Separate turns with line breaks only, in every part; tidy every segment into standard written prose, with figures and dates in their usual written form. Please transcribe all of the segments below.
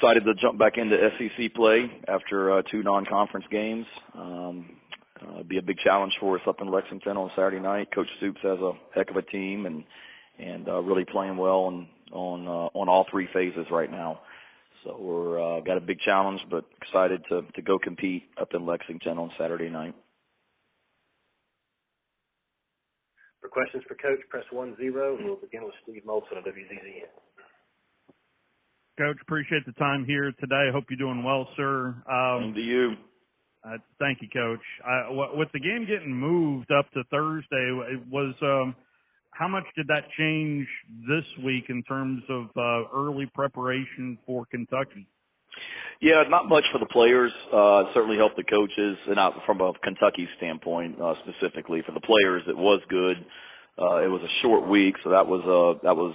Excited to jump back into SEC play after 2 non-conference games. It'll be a big challenge for us up in Lexington on Saturday night. Coach Stoops has a heck of a team and really playing well on all 3 phases right now. So we're got a big challenge, but excited to go compete up in Lexington on Saturday night.
For questions for Coach, press 10, and we'll begin with Steve Molson of WZZN.
Coach, appreciate the time here today. Hope you're doing well, sir.
Same to you.
Thank you, Coach. With the game getting moved up to Thursday, how much did that change this week in terms of early preparation for Kentucky?
Yeah, not much for the players. Certainly helped the coaches, and not from a Kentucky standpoint specifically. For the players, it was good. It was a short week, so that was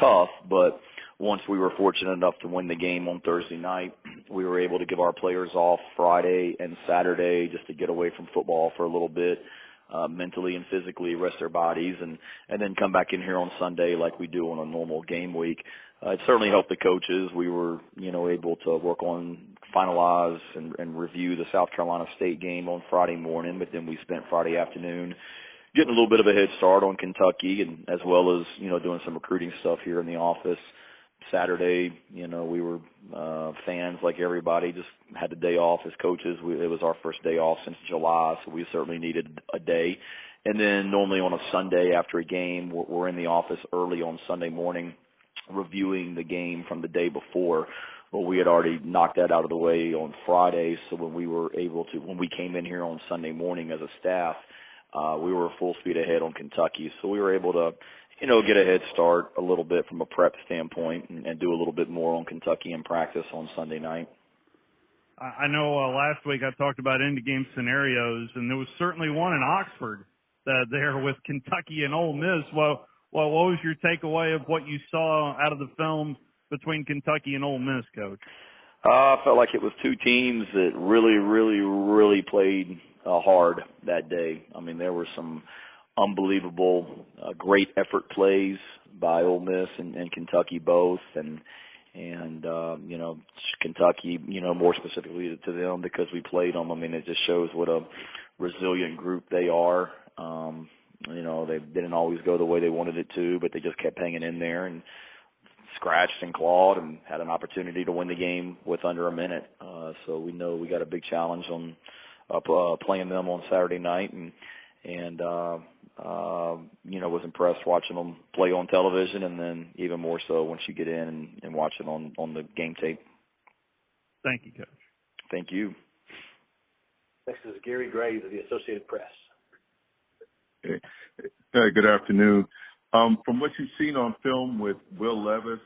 tough. But once we were fortunate enough to win the game on Thursday night, we were able to give our players off Friday and Saturday just to get away from football for a little bit, mentally and physically rest their bodies, and then come back in here on Sunday like we do on a normal game week. It certainly helped the coaches. We were, able to work on, finalize and review the South Carolina State game on Friday morning, but then we spent Friday afternoon getting a little bit of a head start on Kentucky, and as well as, doing some recruiting stuff here in the office. Saturday, we were fans like everybody, just had the day off as coaches. It was our first day off since July, so we certainly needed a day. And then normally on a Sunday after a game, we're in the office early on Sunday morning reviewing the game from the day before. Well, we had already knocked that out of the way on Friday, so when we came in here on Sunday morning as a staff, we were full speed ahead on Kentucky. So we were able to get a head start a little bit from a prep standpoint and do a little bit more on Kentucky in practice on Sunday night.
I know last week I talked about end-of-game scenarios, and there was certainly one in Oxford there with Kentucky and Ole Miss. Well, what was your takeaway of what you saw out of the film between Kentucky and Ole Miss, Coach?
I felt like it was 2 teams that really, really, really played hard that day. I mean, there were some unbelievable, great effort plays by Ole Miss and Kentucky both, and Kentucky, more specifically to them because we played them. I mean, it just shows what a resilient group they are. They didn't always go the way they wanted it to, but they just kept hanging in there and scratched and clawed and had an opportunity to win the game with under a minute. So we know we got a big challenge on playing them on Saturday night, and was impressed watching them play on television, and then even more so once you get in and watch it on the game tape.
Thank you, Coach.
Thank you.
Next is Gary Graves of the Associated Press.
Hey, good afternoon. From what you've seen on film with Will Levis,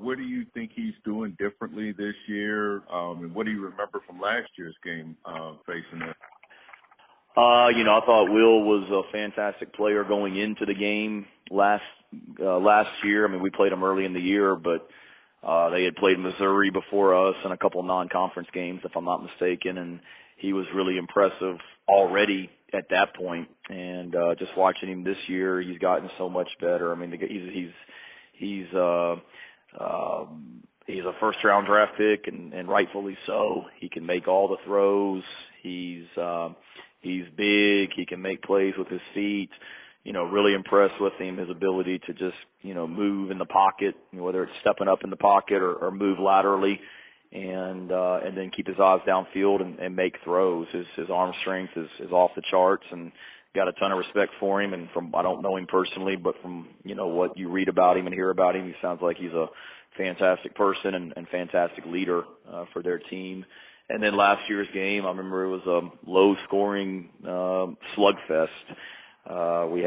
what do you think he's doing differently this year, and what do you remember from last year's game facing it?
I thought Will was a fantastic player going into the game last year. I mean, we played him early in the year, but they had played Missouri before us in a couple non-conference games, if I'm not mistaken, and he was really impressive already at that point. And just watching him this year, he's gotten so much better. I mean, he's a first-round draft pick, and rightfully so. He can make all the throws. He's big. He can make plays with his feet. Really impressed with him, his ability to just, move in the pocket, whether it's stepping up in the pocket or move laterally, and then keep his eyes downfield and make throws. His arm strength is off the charts, and got a ton of respect for him. And I don't know him personally, but from, what you read about him and hear about him, he sounds like he's a fantastic person and fantastic leader for their team. And then last year's game, I remember it was a low-scoring slugfest. We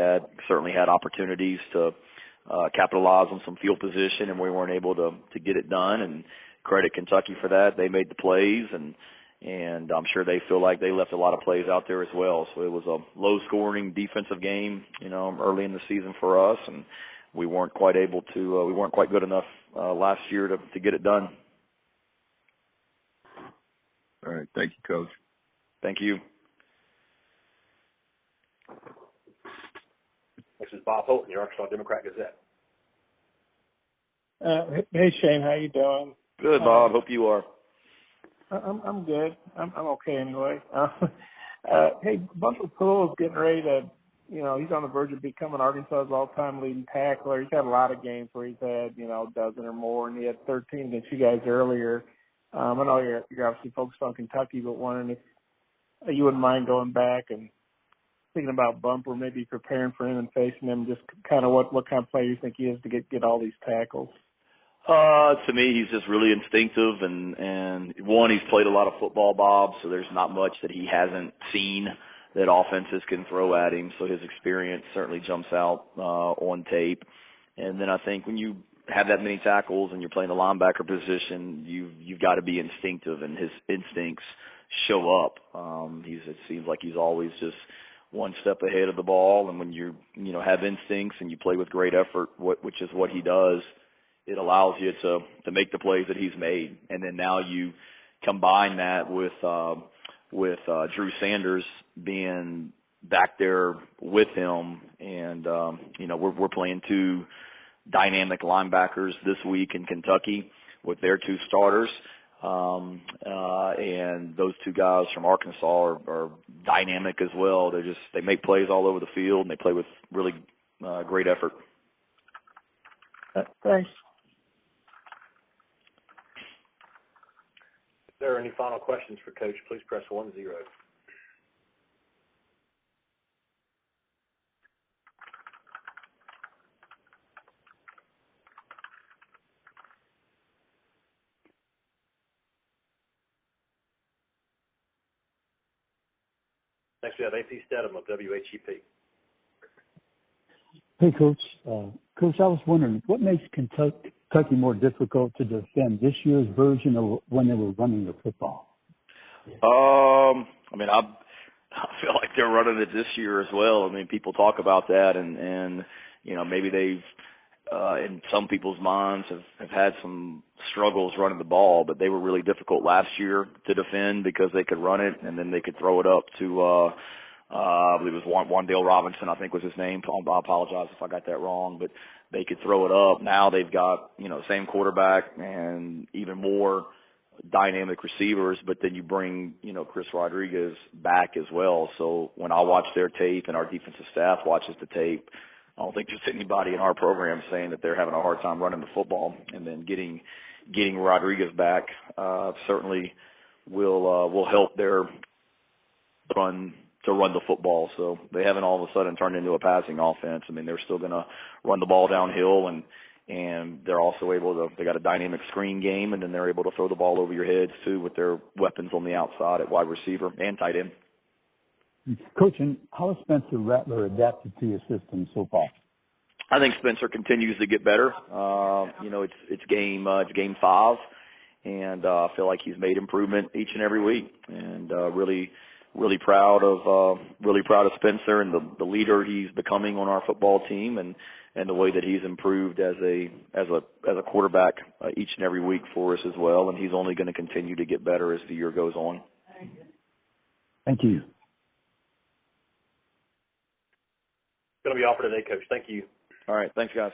certainly had opportunities to capitalize on some field position, and we weren't able to get it done. And credit Kentucky for that. They made the plays, and I'm sure they feel like they left a lot of plays out there as well. So it was a low-scoring defensive game, early in the season for us, and we weren't quite good enough last year to get it done.
All right. Thank you, Coach.
Thank you.
This is Bob Holton, your Arkansas Democrat Gazette.
Hey, Shane, how you doing?
Good, Bob. Hope you are.
I'm good. I'm okay anyway. Hey, Buffalo Pool is getting ready to, he's on the verge of becoming Arkansas's all-time leading tackler. He's had a lot of games where he's had, a dozen or more, and he had 13 against you guys earlier. I know you're obviously focused on Kentucky, but wondering if you wouldn't mind going back and thinking about Bumper, maybe preparing for him and facing him, just kind of what kind of player you think he is to get all these tackles.
To me, he's just really instinctive, and one, he's played a lot of football, Bob, so there's not much that he hasn't seen that offenses can throw at him, so his experience certainly jumps out on tape. And then I think when you have that many tackles and you're playing the linebacker position, you've got to be instinctive, and his instincts show up. It seems like he's always just one step ahead of the ball, and when you have instincts and you play with great effort, which is what he does, it allows you to make the plays that he's made. And then now you combine that with Drew Sanders being back there with him, and we're playing two dynamic linebackers this week in Kentucky with their two starters. And those two guys from Arkansas are dynamic as well. They make plays all over the field, and they play with really great effort.
Thanks.
If there are any final questions for Coach, please press 1-0. Next, we have AP Stedham of WHEP.
Hey, Coach. Coach, I was wondering, what makes Kentucky more difficult to defend, this year's version of when they were running the football?
I feel like they're running it this year as well. I mean, people talk about that, and maybe they've, in some people's minds, have had some struggles running the ball, but they were really difficult last year to defend because they could run it, and then they could throw it up to I believe it was Wandale Robinson, I think was his name. I apologize if I got that wrong, but they could throw it up. Now they've got, same quarterback and even more dynamic receivers, but then you bring, Chris Rodriguez back as well. So when I watch their tape and our defensive staff watches the tape, I don't think there's anybody in our program saying that they're having a hard time running the football. And then getting Rodriguez back certainly will help their run the football. So they haven't all of a sudden turned into a passing offense. I mean, they're still going to run the ball downhill, and they're also they got a dynamic screen game, and then they're able to throw the ball over your heads too with their weapons on the outside at wide receiver and tight end.
Coach, and how has Spencer Rattler adapted to your system so far?
I think Spencer continues to get better. It's game 5, and I feel like he's made improvement each and every week, and really proud of Spencer and the leader he's becoming on our football team, and the way that he's improved as a quarterback each and every week for us as well. And he's only going to continue to get better as the year goes on.
Thank you.
Going to be all for today, Coach. Thank you.
All right. Thanks, guys.